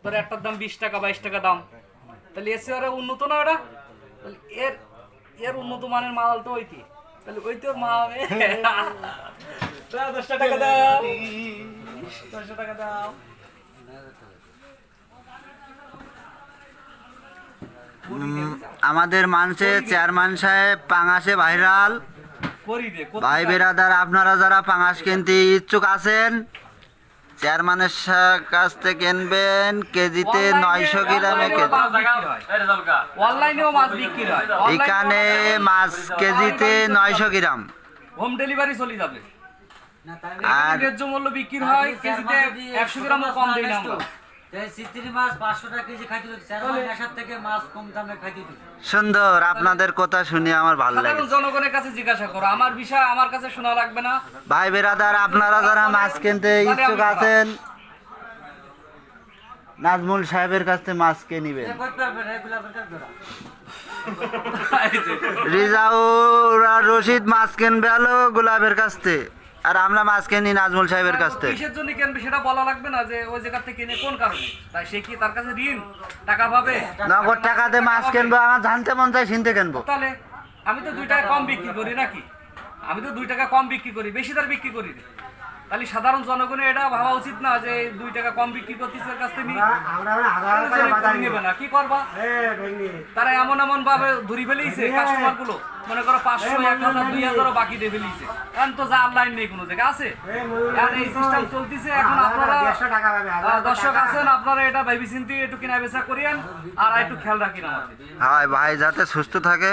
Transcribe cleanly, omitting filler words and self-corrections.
তোর একটার দাম 20 টাকা 22 টাকা দাম, তাহলে এসে ওরা উন্নত না ওটা, তাহলে এর এর উন্নত মানের মাল তো ওইটি, তাহলে ওই তোর মা হবে 10 টাকা দাও, 10 টাকা দাও। আমাদের মানুষে চেয়ারম্যান সাহেব পাঙাশে ভাইরাল। ভাই বেরাদার, আপনারা যারা পাঙাশ কিনতে ইচ্ছুক আছেন চেয়ারম্যানের কাছ থেকে কিনবেন, কেজিতে 900 গ্রামে অনলাইনেও মাছ বিক্রি হয়, এখানে মাছ কেজিতে 900 গ্রাম হোম ডেলিভারি চলে যাবে। আর ন্যায্য মূল্য বিক্রি হয়, কেজিতে 100 গ্রাম কম দেই না আমরা। মাছ 500 টাকা কেজি খাইতে দিচ্ছে, নেশার থেকে মাছ কম দামে খাইতে দিচ্ছে। সুন্দর, আপনাদের কথা শুনে আমার ভালো লাগে। সাধারণ জনগণের কাছে জিজ্ঞাসা করো, আমার বিষয় আমার কাছে শোনা লাগবে না। ভাই বেরাদার, আপনারা যারা মাছ কিনতে ইচ্ছুক আছেন নাজমুল সাহেবের কাছ থেকে মাছ কে নিবেন। রিজাউর আর রশিদ মাছ কিনবে হলো গোলাপের কাছ থেকে, আর আমরা মাছ কিনি নাজমুল সাহেবের কাছ থেকে। কিসের জন্য কিনবে সেটা বলা লাগবে না, যে ওই জায়গা থেকে কিনে কোন কারণে, তাই সে কি তার কাছে ঋণ টাকা পাবে? নগদ টাকাতে মাছ কিনবো, আমার জানতে মন চাই চিনতে কিনবো। তাহলে আমি তো 2 টাকা কম বিক্রি করি নাকি, আমি তো 2 টাকা কম বিক্রি করি, বেশি দর বিক্রি করি না। তাহলে সাধারণ জনগণের এটা ভাবা উচিত না যে 2 টাকা কম বিক্রি করতেছে কাছ থেকে নেবে না, কি করবা? তারা এমন এমন ভাবে ধরি ফেলেছে কাস্টমার গুলো, মনে করো 500 1000 2000 বাকি দিয়ে ফেলেছে। এখন তো যা লাইন নেই কোনো জায়গায় আছে, এখন এই সিস্টেম চলতেছে। এখন আপনারা দর্শক আছেন, আপনারা এটা ভেবে চিন্তে একটু কিনা বেচা করিয়েন, আর একটু খেয়াল রাখেন আমাদের। হ্যাঁ ভাই, যাতে সুস্থ থাকে।